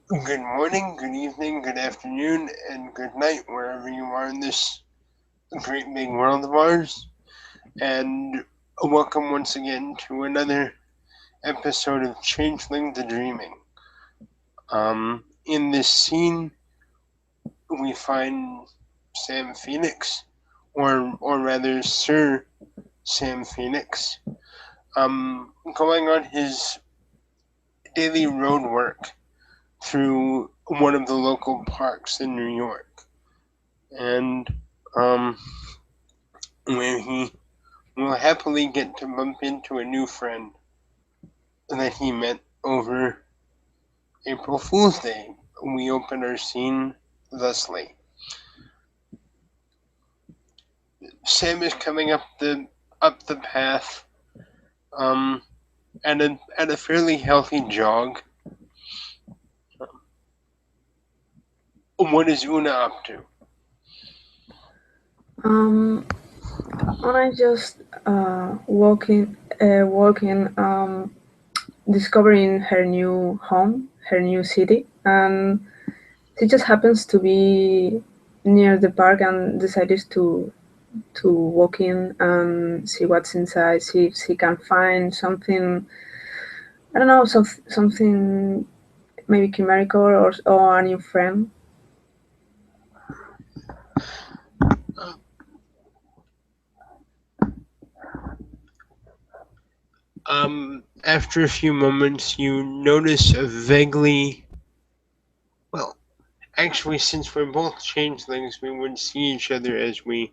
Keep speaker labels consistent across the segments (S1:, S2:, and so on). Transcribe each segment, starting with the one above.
S1: Good morning, good evening, good afternoon, and good night, wherever you are in this great big world of ours. And welcome once again to another episode of Changeling the Dreaming. In this scene, we find Sam Phoenix, or rather Sir Sam Phoenix, going on his daily road work through one of the local parks in New York. And um, where he will happily get to bump into a new friend that he met over April Fool's Day. We open our scene thusly. Sam is coming up the path at a fairly healthy jog. What is Una up to?
S2: Um, Onna just walking, discovering her new home, her new city, and she just happens to be near the park and decided to walk in and see what's inside, see if she can find something. I don't know, something maybe chimerical or a new friend.
S1: After a few moments, you notice a vaguely, well, actually, since we're both changelings, we would see each other as we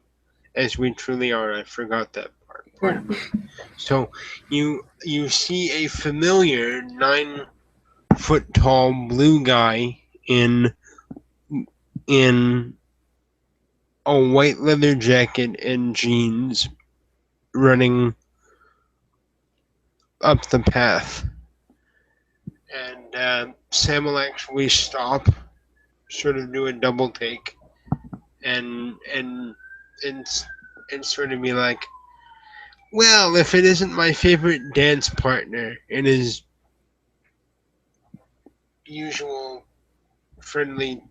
S1: truly are. I forgot that part.
S2: Yeah.
S1: Pardon me. So you see a familiar 9 foot tall blue guy in a white leather jacket and jeans running up the path, and Sam will actually stop, sort of do a double take, and and and and sort of be like, "Well, if it isn't my favorite dance partner," in his usual friendly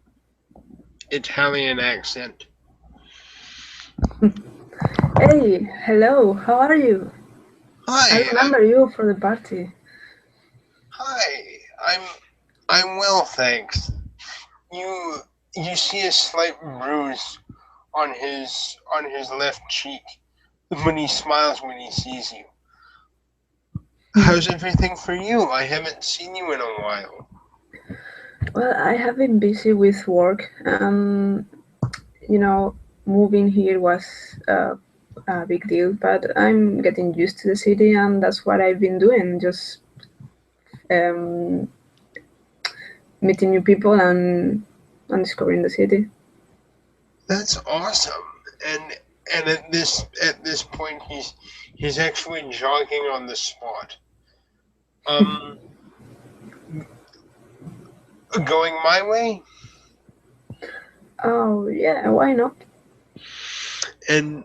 S1: Italian accent.
S2: Hey, hello, how are you? I
S1: Hi,
S2: remember you for the party.
S1: hi. I'm well, thanks. You you see a slight bruise on his left cheek when he smiles when he sees you. How's everything for you? I haven't seen you in a while.
S2: Well, I have been busy with work. You know, moving here was a big deal, but I'm getting used to the city, and that's what I've been doing. Just um, meeting new people and discovering the city.
S1: That's awesome. And and at this point he's actually jogging on the spot. Um Going my way,
S2: Oh yeah, why not?
S1: and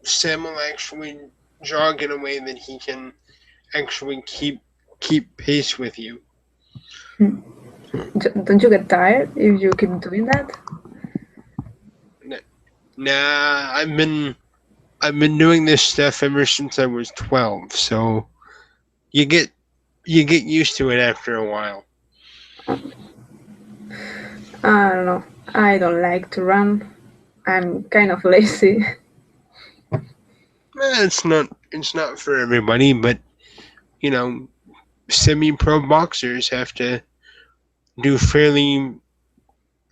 S1: Sam will actually jog in a way that he can actually keep pace with you.
S2: Don't you get tired if you keep doing that?
S1: Nah, I've been doing this stuff ever since I was 12, so you get you get used to it after a while.
S2: I don't know. I don't like to run. I'm kind of lazy.
S1: It's not for everybody, but you know, semi-pro boxers have to do fairly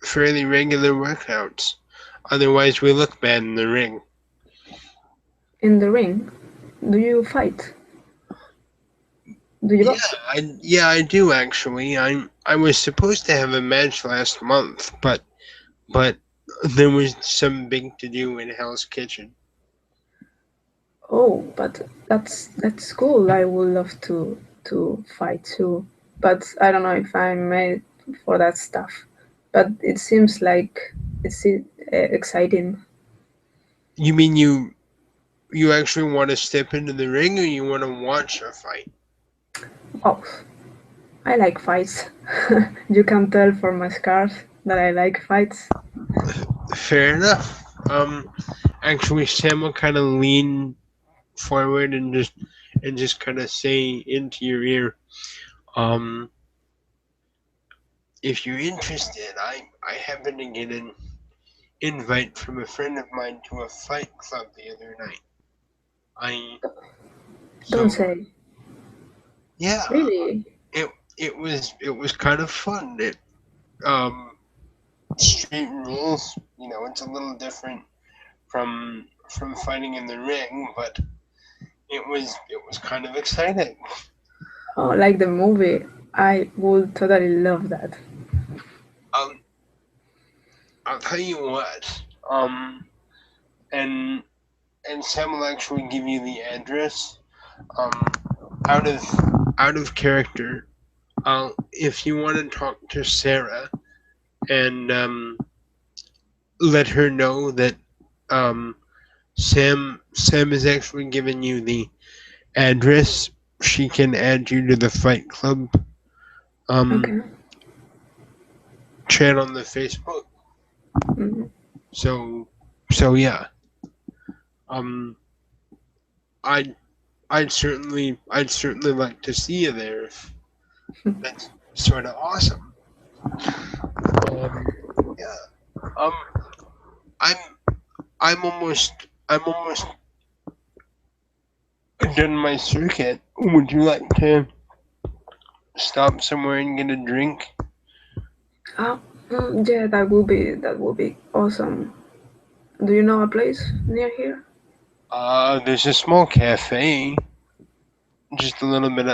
S1: regular workouts. Otherwise, we look bad in the ring.
S2: In the ring, do you fight? Do you
S1: Yeah,
S2: box?
S1: I do actually. I was supposed to have a match last month, but there was some big to do in Hell's Kitchen.
S2: Oh, but that's cool. I would love to fight too, but I don't know if I'm made for that stuff. But it seems like it's exciting.
S1: You mean you actually want to step into the ring, or you want to watch a fight?
S2: Both. I like fights. You can tell from my scars that I like fights.
S1: Fair enough. Actually, Sam will kind of lean forward and just kind of say into your ear, um, if you're interested, I happened to get an invite from a friend of mine to a fight club the other night. I
S2: Don't
S1: so
S2: say.
S1: yeah,
S2: Really?
S1: it it was kind of fun. It um street rules, it's a little different from fighting in the ring, but it was kind of exciting.
S2: Oh, like the movie. I would totally love that.
S1: Um, I'll tell you what. And Sam will actually give you the address. Um, out of out of character. If you want to talk to Sarah and let her know that um Sam has actually given you the address, she can add you to the Fight Club um
S2: Okay.
S1: chat on the Facebook.
S2: Mhm.
S1: So yeah. Um, I'd I'd certainly like to see you there. If that's sort of awesome. Um, yeah. Um, I'm I'm almost done my circuit. Would you like to stop somewhere and get a drink?
S2: Oh, yeah, that would be awesome. Do you know a place near here?
S1: There's a small cafe just a little bit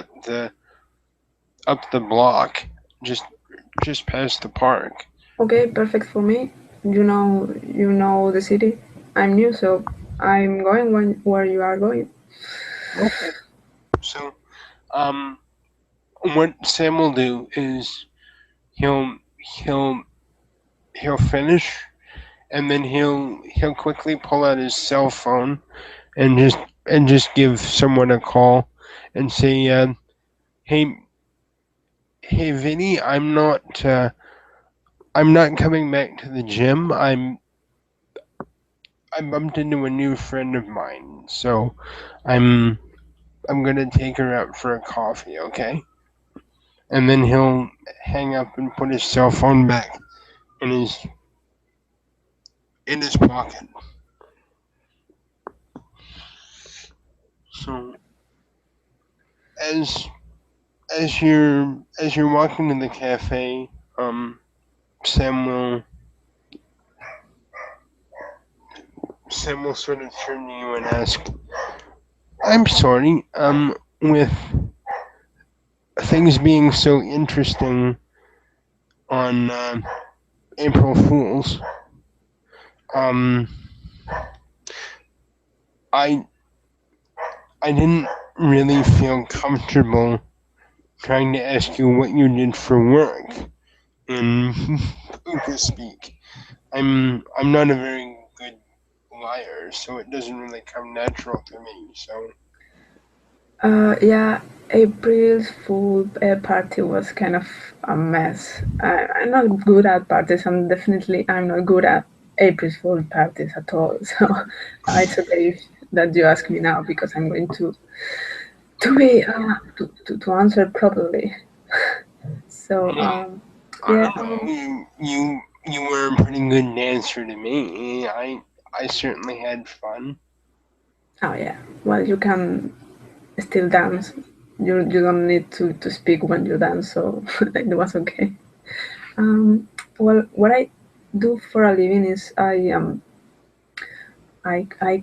S1: up the block, just just past the park.
S2: Okay, perfect for me. You know the city. I'm new, so I'm going where you are going.
S1: Okay. So, um, what Sam will do is he'll he'll he'll finish, and then he'll quickly pull out his cell phone and just give someone a call and say, "Hey, hey, Vinny, I'm not coming back to the gym. I bumped into a new friend of mine, so I'm I'm gonna take her out for a coffee, okay?" And then he'll hang up and put his cell phone back in his pocket. So as as you're walking to the cafe, Sam will Sam will sort of turn to you and ask, "I'm sorry, with things being so interesting on April Fools, um, I I didn't really feel comfortable trying to ask you what you did for work in Puka speak. I'm not a very good liar, so it doesn't really come natural to me. So
S2: Yeah, April's Fool party was kind of a mess. I'm not good at parties, and definitely I'm not good at April's Fool parties at all. So it's okay that you ask me now because I'm going to be to answer properly. So
S1: well, I
S2: yeah,
S1: don't know. You were a pretty good dancer to me. I certainly had fun.
S2: oh yeah. Well, you can still dance. You don't need to speak when you dance, so it was okay. Well, what I do for a living is I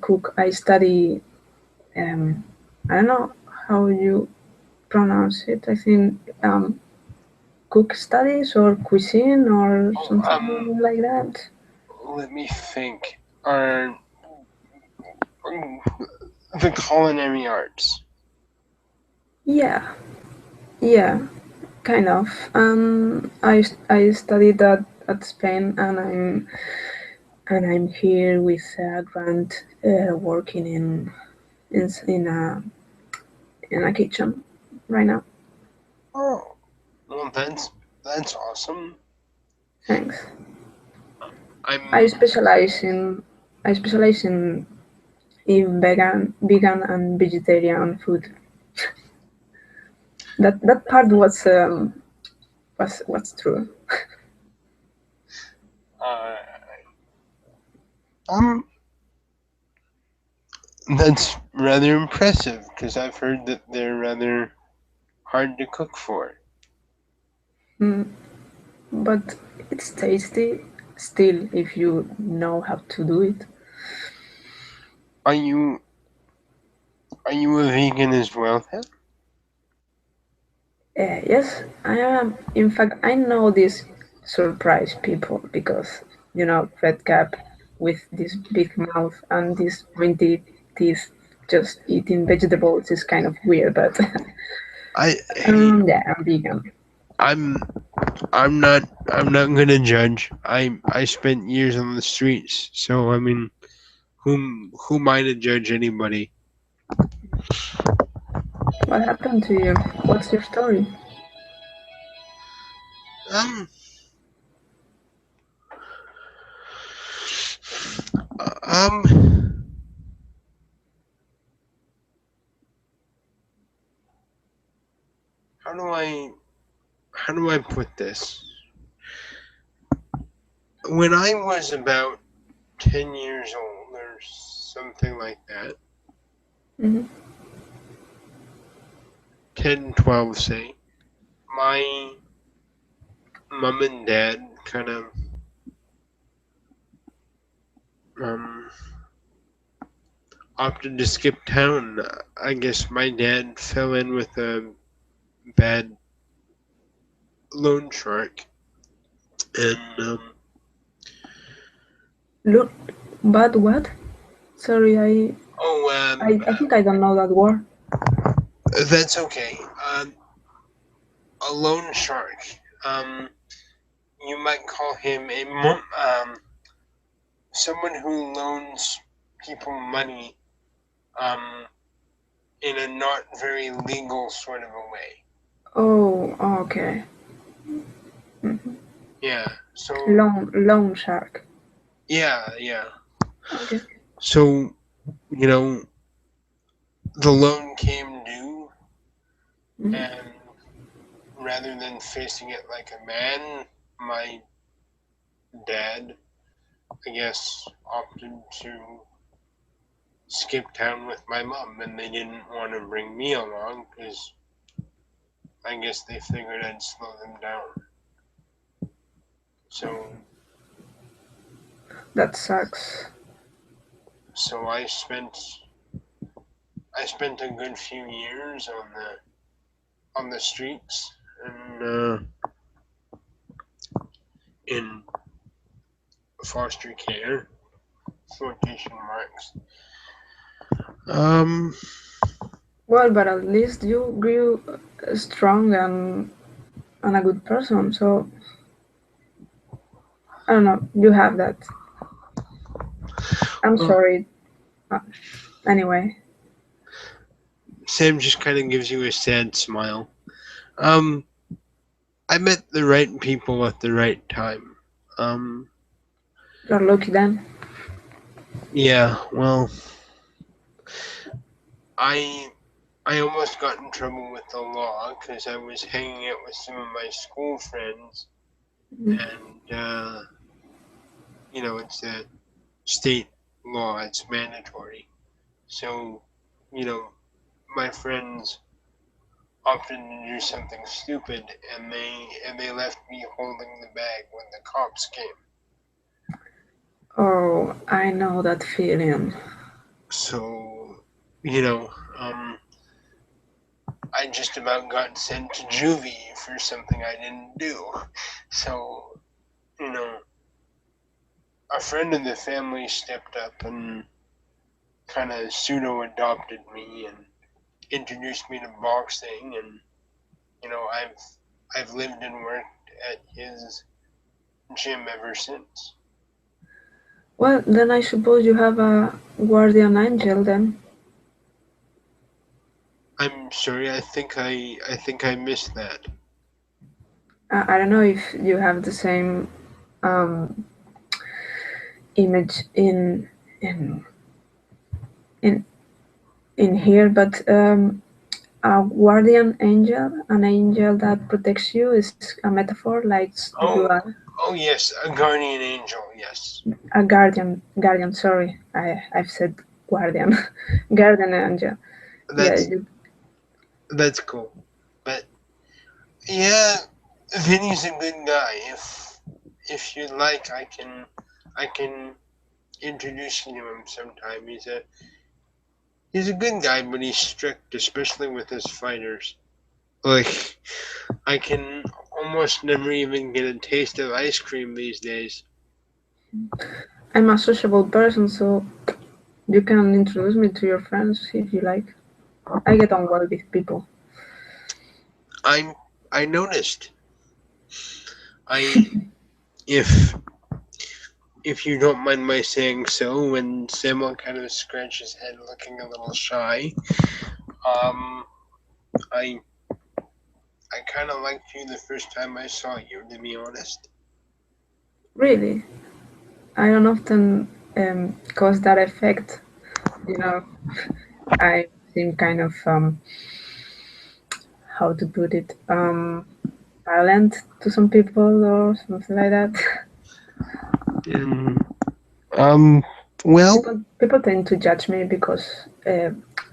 S2: cook. I study. Um, I don't know how you pronounce it. I think cook studies or cuisine or
S1: Oh,
S2: something like that.
S1: let me think. Are the culinary arts?
S2: Yeah, yeah, kind of. I studied at Spain, and I'm here with a grant working in a kitchen right now.
S1: Oh. Well, that's awesome.
S2: Thanks. I
S1: I'm
S2: specialize in I specialize in vegan and vegetarian food. That part was true.
S1: uh, I'm that's rather impressive because I've heard that they're rather hard to cook for.
S2: Mm, but it's tasty still if you know how to do it.
S1: Are you are you a vegan as well then?
S2: Yes, I am. In fact, I know this surprise people because Red Cap with this big mouth and these pointy teeth, just eating vegetables is kind of weird. But
S1: I hey,
S2: yeah, I'm vegan.
S1: I'm I'm not gonna judge. I spent years on the streets, so I mean, who am I to judge anybody?
S2: What happened to you? What's your story?
S1: Um um how do I put this? When I was about 10 years old or something like that,
S2: Hmm.
S1: 10, 12, say, my mom and dad kind of um opted to skip town. I guess my dad fell in with a bad loan shark, and
S2: Look, but what? Sorry,
S1: oh,
S2: I think I don't know that word.
S1: that's okay. A loan shark. Um, you might call him someone who loans people money um, in a not very legal sort of a way.
S2: Oh, okay. Mhm.
S1: Yeah. So
S2: Loan shark.
S1: yeah.
S2: Okay.
S1: So you know the loan came due,
S2: Mhm.
S1: and rather than facing it like a man, my dad, I guess, opted to skip town with my mom, and they didn't want to bring me along because I guess they figured I'd slow them down. So,
S2: That sucks.
S1: so I spent a good few years on the streets and in foster care, quotation marks. Um,
S2: Well, but at least you grew strong and a good person. So I don't know. You have that. I'm
S1: well,
S2: sorry. Uh, anyway,
S1: Sam just kind of gives you a sad smile. Um, I met the right people at the right time. Um,
S2: you're lucky then.
S1: yeah, well, I I almost got in trouble with the law because I was hanging out with some of my school friends,
S2: Mhm.
S1: and it's a state law; it's mandatory. So, you know, my friends opted to do something stupid, and they left me holding the bag when the cops came.
S2: Oh, I know that feeling.
S1: So, you know, um, I just about got sent to juvie for something I didn't do. So, you know, a friend of the family stepped up and kind of pseudo adopted me and introduced me to boxing, and I've lived and worked at his gym ever since.
S2: Well, then I suppose you have a guardian angel then.
S1: I'm sorry, I think I missed that.
S2: I don't know if you have the same um, image in in in here, but a guardian angel, an angel that protects you, is a metaphor. Like you
S1: Oh,
S2: are
S1: oh yes, a guardian angel. Yes,
S2: a guardian. Sorry, I've said guardian, guardian angel. Yeah,
S1: that's that's cool. But yeah, Vinny's a good guy. If you like, I can introduce you to him sometime. He's a good guy, but he's strict, especially with his fighters. Like I can almost never even get a taste of ice cream these days.
S2: I'm a sociable person, so you can introduce me to your friends if you like. I get on well with people.
S1: I'm I noticed. I if if you don't mind my saying so, when Samuel kind of scratched his head looking a little shy, um I I kind of liked you the first time I saw you, to be honest.
S2: Really, I don't often cause that effect. You know, I seem kind of how to put it violent to some people or something like that.
S1: And, um, well,
S2: People tend to judge me because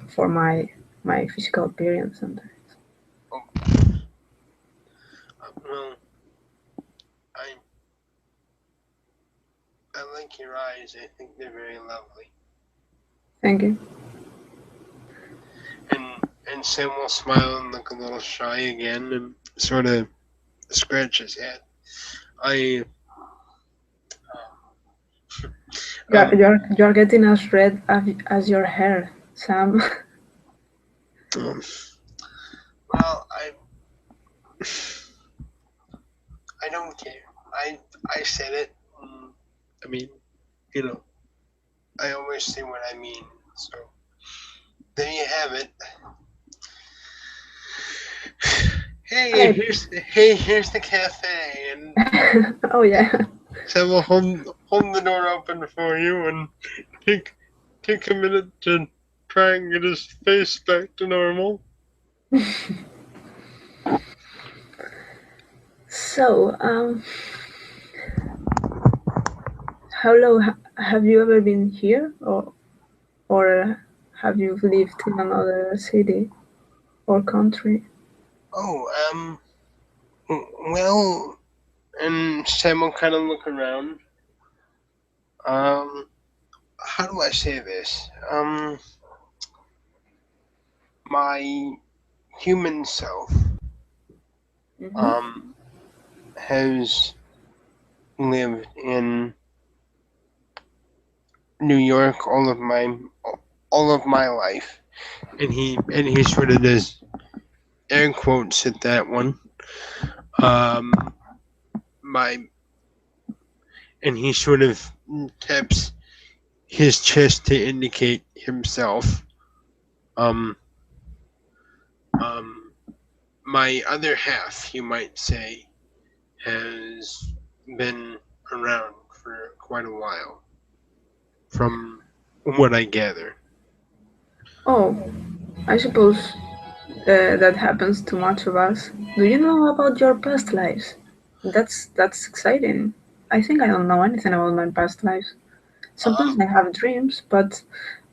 S2: for my physical appearance and
S1: well, I I like your eyes. I think they're very lovely.
S2: thank you.
S1: And Sam will smile and look a little shy again, and sort of scratch his head. I
S2: You're
S1: um
S2: you're you're getting as red as your hair, Sam.
S1: um, well I don't care. I said it. I mean, you know, I always say what I mean. So there you have it.
S2: I
S1: Here's the cafe, and
S2: oh yeah.
S1: Sam will hold the door open for you and take take a minute to try and get his face back to normal.
S2: So how long have you ever been here, or have you lived in another city or country?
S1: Oh, well, and Sam will kind of look around. Um, how do I say this? My human self,
S2: Hmm.
S1: um, has lived in New York all of my life, and he sort of does air quotes at that one. Um, my and he sort of taps his chest to indicate himself. Um, um, my other half, you might say, has been around for quite a while, from what I gather.
S2: Oh, I suppose that happens to much of us. Do you know about your past lives? That's exciting. I think I don't know anything about my past lives. Sometimes
S1: Um,
S2: I have dreams, but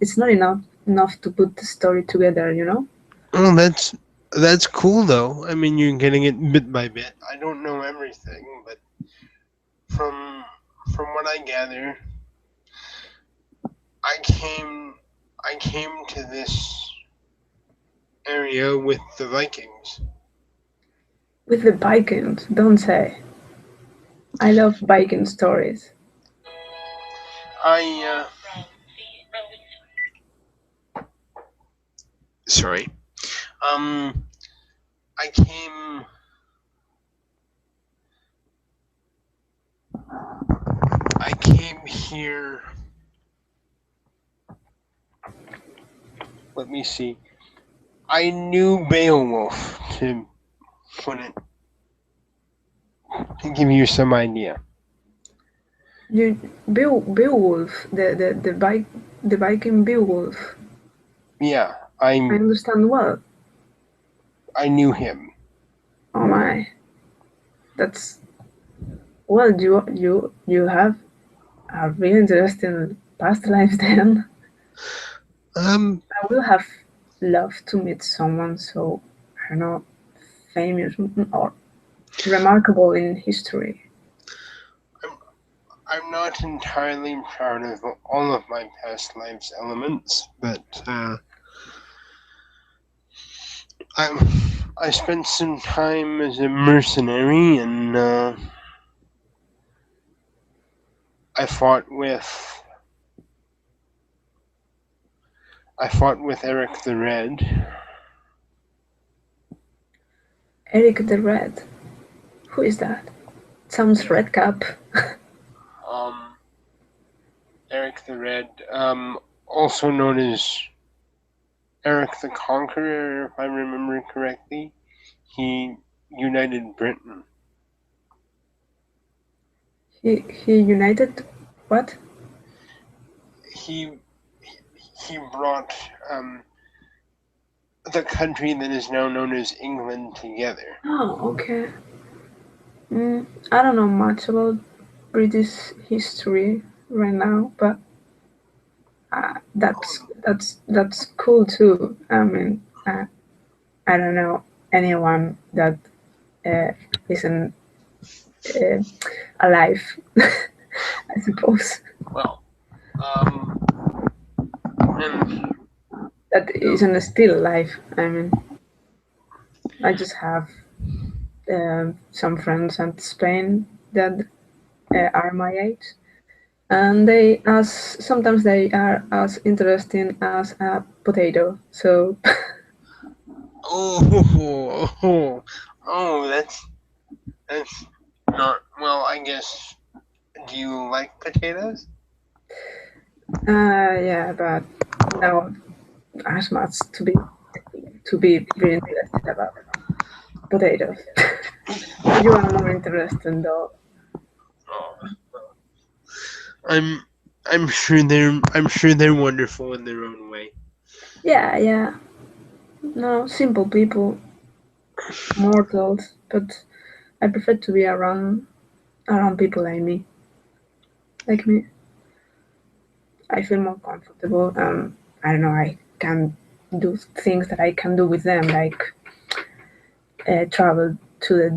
S2: it's not enough to put the story together, you know?
S1: well, that's cool though. I mean, you're getting it bit by bit. I don't know everything, but from from what I gather, I came I came to this area with the Vikings.
S2: With the Vikings, don't say. I love Viking stories.
S1: I sorry. Um, I came I came here. Let me see. I knew Beowulf, to put it to give you some idea.
S2: You Beowulf, the Viking Beowulf.
S1: Yeah,
S2: I understand well.
S1: I knew him.
S2: Oh my, that's well. You have a really interesting past life then.
S1: Um,
S2: I will have loved to meet someone so I don't know famous or remarkable in history.
S1: I'm, I'm not entirely proud of all of my past lives elements, but I I spent some time as a mercenary, and I fought with I fought with Eric the Red.
S2: Eric the Red. Who is that? Sounds
S1: Yeah.
S2: red cap.
S1: Um, Eric the Red, also known as Eric the Conqueror, if I remember correctly. He united Britain.
S2: He united what?
S1: He he brought the country that is now known as England together.
S2: Oh, okay. I don't know much about British history right now, but that's cool too. I mean, I don't know anyone that uh, isn't uh, alive. I suppose
S1: Well, um, and
S2: that isn't still alive. I mean, I just have some friends at Spain that are my age, and they as sometimes they are as interesting as a potato. So
S1: oh, that's not well. I guess. Do you like potatoes?
S2: yeah, but no as much to be really interested about potatoes. You are more interested though.
S1: Oh, I'm I'm sure they're wonderful in their own way.
S2: Yeah, yeah. No, simple people, mortals, but I prefer to be around people like me. Like me, I feel more comfortable. I don't know. I can do things that I can do with them, like travel to the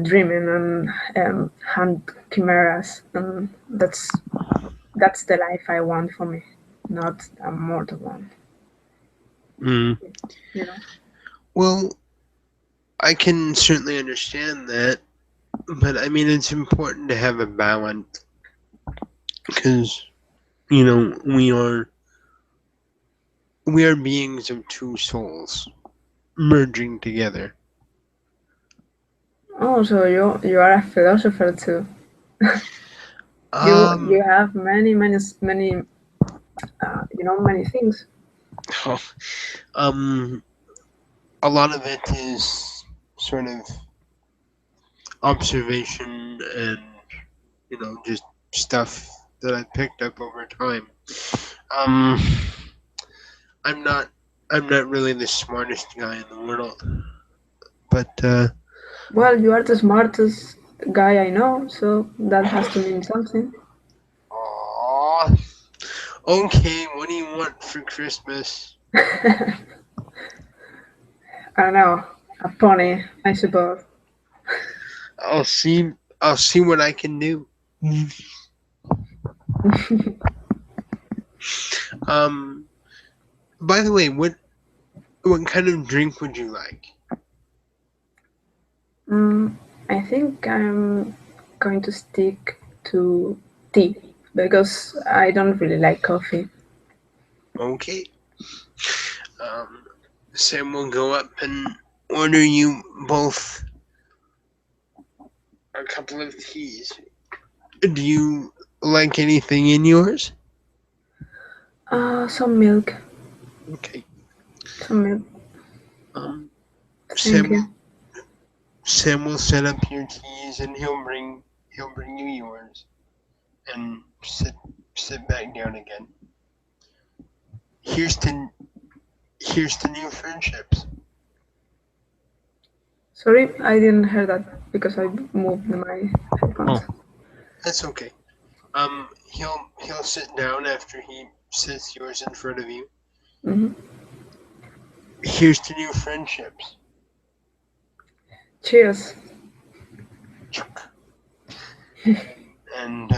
S2: dreaming and hunt chimeras. And that's the life I want for me, not a mortal one.
S1: Mm.
S2: You know.
S1: Well, I can certainly understand that, but I mean it's important to have a balance because we are beings of two souls merging together.
S2: Oh, so you are a philosopher too.
S1: Um,
S2: You have many many things.
S1: um, a lot of it is sort of observation and just stuff that I picked up over time. Um, I'm not I'm not really the smartest guy in the world, but
S2: Well, you are the smartest guy I know, so that has to mean something.
S1: aw, okay. What do you want for Christmas?
S2: I don't know, a pony, I suppose.
S1: I'll see. I'll see what I can do. Um. By the way, what kind of drink would you like?
S2: mm, I think I'm going to stick to tea because I don't really like coffee.
S1: Okay. Um. Sam will go up and order you both a couple of teas. Do you like anything in yours?
S2: Some milk.
S1: Okay.
S2: Some milk.
S1: Um.
S2: Thank
S1: Sam
S2: you.
S1: will Sam will set up your keys and he'll bring you yours and sit back down again. Here's to here's to new friendships.
S2: Sorry, I didn't hear that because I moved my headphones.
S1: Oh, that's okay. He'll sit down after he sits yours in front of you.
S2: Hmm.
S1: Here's to new friendships.
S2: Cheers.
S1: And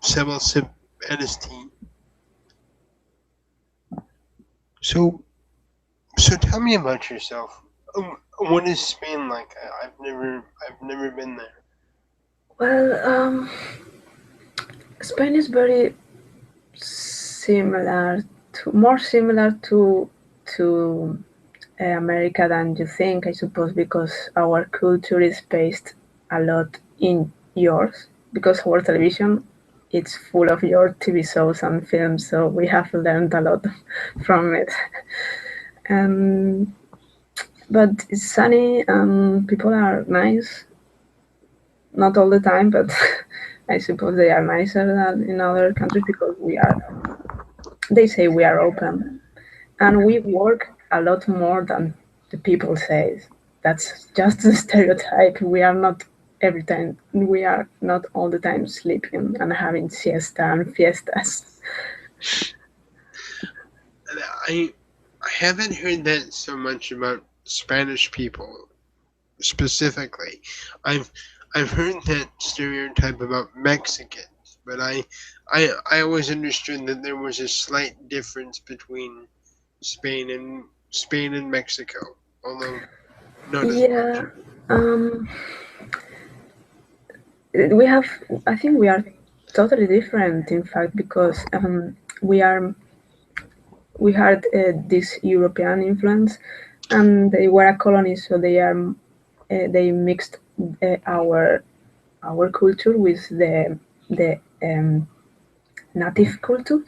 S1: Sam will sip at his tea. So so tell me about yourself. What is Spain like? I've never been there.
S2: Well, Spain is very similar more similar to America than you think, I suppose, because our culture is based a lot in yours. Because our television, it's full of your TV shows and films, so we have learned a lot from it. Um, but it's sunny and people are nice. Not all the time, but I suppose they are nicer than in other countries because we are. They say we are open, and we work a lot more than the people say. That's just a stereotype. We are not every time. We are not all the time sleeping and having siesta and fiestas.
S1: And I haven't heard that so much about Spanish people specifically. I've I've heard that stereotype about Mexicans, but I always understood that there was a slight difference between Spain and Mexico, although not as much.
S2: Yeah, we have. I think we are totally different, in fact, because we had this European influence, and they were a colony, so they mixed our culture with the native culture.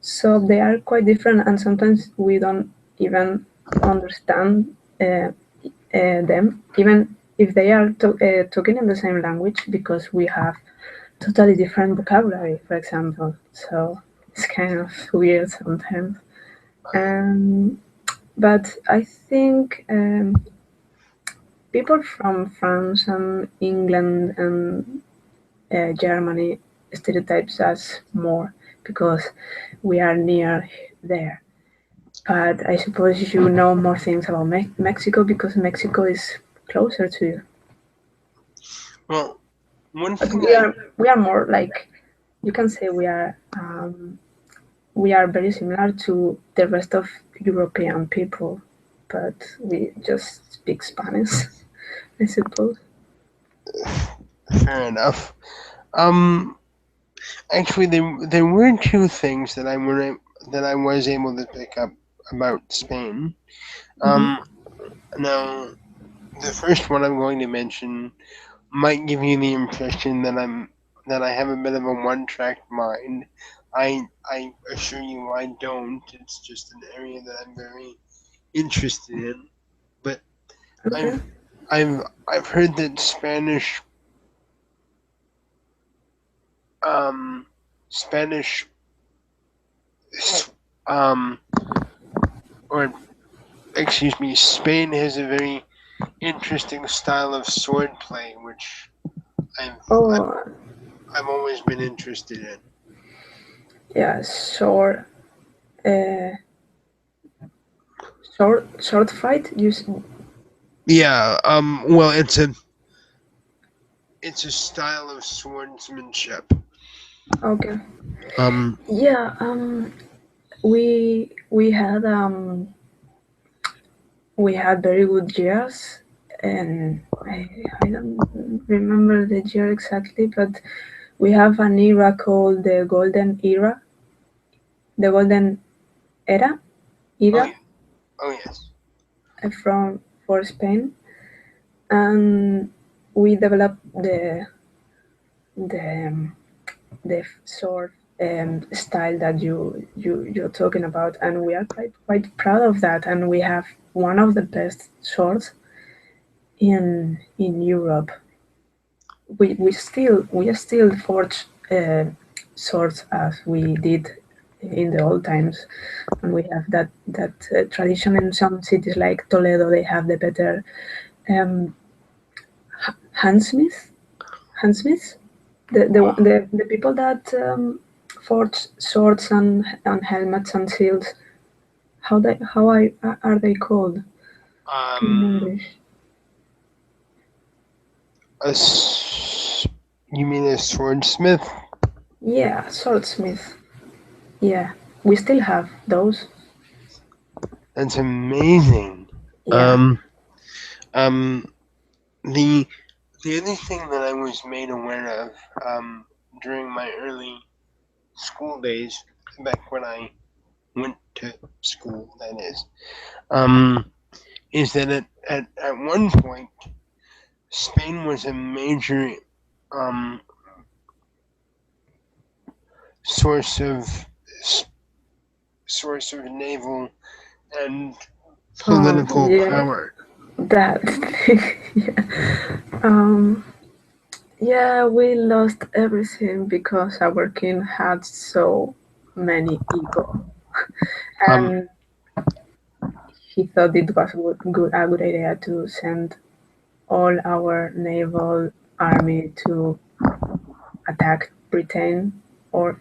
S2: So they are quite different, and sometimes we don't even understand them, even if they are talking in the same language, because we have totally different vocabulary, for example. So it's kind of weird sometimes. Um, but I think people from France and England and Germany stereotypes us more because we are near there. But I suppose you know more things about Mexico because Mexico is closer to you.
S1: Well, one
S2: But
S1: thing I
S2: we are more like you can say we are very similar to the rest of European people, but we just speak Spanish, I suppose.
S1: fair enough. Um, Actually, there were two things that I was able to pick up about Spain.
S2: Hmm.
S1: Um, Now the first one I'm going to mention might give you the impression that I have a bit of a one-track mind. I assure you I don't. It's just an area that I'm very interested in. But
S2: Okay.
S1: I've I've heard that um Spanish um or excuse me, Spain has a very interesting style of swordplay, which I've I've,
S2: Oh,
S1: I've always been interested in.
S2: yeah, uh, short fight.
S1: Yeah, well, it's a style of swordsmanship.
S2: Okay.
S1: Um,
S2: Yeah. We had very good years, and I don't remember the year exactly, but we have an era called the Golden Era, the Golden Era,
S1: oh
S2: era
S1: yeah, oh yes.
S2: from for Spain, and we developed the sword style that you're talking about, and we are quite proud of that. And we have one of the best swords in Europe. We still forge swords as we did in the old times, and we have that tradition in some cities like Toledo. They have the better um, handsmith handsmiths, the people that forge swords and helmets and shields. How are they called in
S1: Um,
S2: English?
S1: a s- you mean a swordsmith?
S2: Yeah, swordsmith. Yeah, we still have those.
S1: That's amazing.
S2: Yeah.
S1: Um, um, the the other thing that I was made aware of during my early school days, back when I went to school, that is that at one point Spain was a major um, source of source of naval and
S2: Oh
S1: political
S2: yeah,
S1: power.
S2: that thing. Yeah. Yeah, we lost everything because our king had so many ego,
S1: Um,
S2: and he thought it was a good idea to send all our naval army to attack Britain or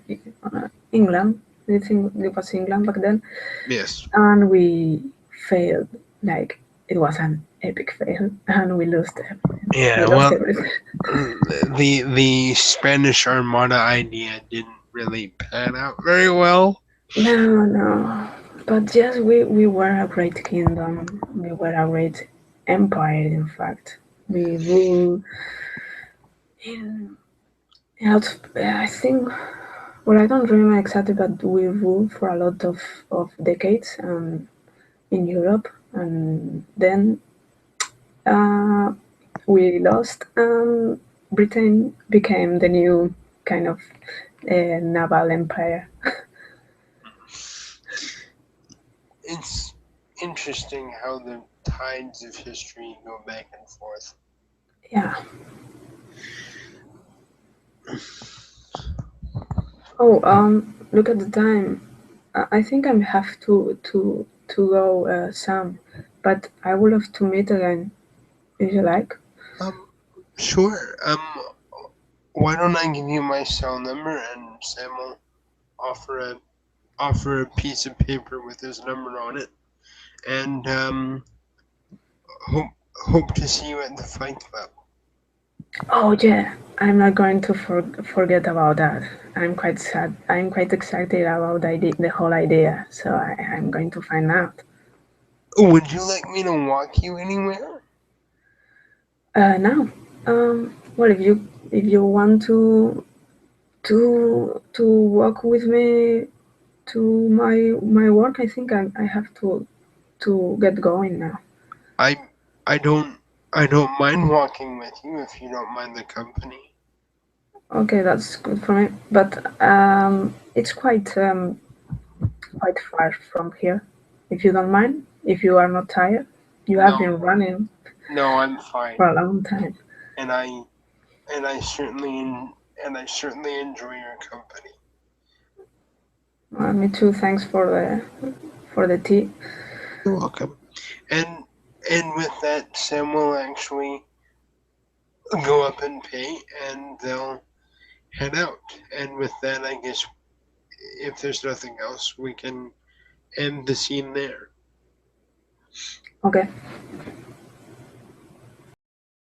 S2: England. I think it was England back then,
S1: yes.
S2: and we failed. Like it was an epic fail, and we lost everything. We
S1: Yeah.
S2: lost
S1: Well,
S2: everything.
S1: the Spanish Armada idea didn't really pan out very well.
S2: No, no. But yes, we were a great kingdom. We were a great empire, in fact. We ruled in, I think, well, I don't remember exactly, but we ruled for a lot of decades in Europe. And then uh, we lost, and Britain became the new kind of naval empire.
S1: It's interesting how the tides of history go back and forth.
S2: Yeah. Oh, look at the time. I think I have to go, Sam. But I would love to meet again if you like.
S1: Um, sure. Why don't I give you my cell number and Sam will offer a offer a piece of paper with his number on it, and hope hope to see you at the fight club.
S2: Oh yeah, I'm not going to forget about that. I'm quite sad. I'm quite excited about the whole idea. So I'm going to find out.
S1: Would you like me to walk you anywhere?
S2: Now, well, if you want to walk with me to my work, I think I have to get going now.
S1: I I don't I don't mind walking with you if you don't mind the company.
S2: Okay, that's good for me. But it's quite far from here. If you don't mind, if you are not tired, you have
S1: No,
S2: been running
S1: no, I'm fine,
S2: for a long time.
S1: and I certainly enjoy your company.
S2: Me too. Thanks for the tea.
S1: You're welcome. And and with that, Sam will actually go up and pay, and they'll head out. And with that, I guess if there's nothing else, we can end the scene there.
S2: Okay.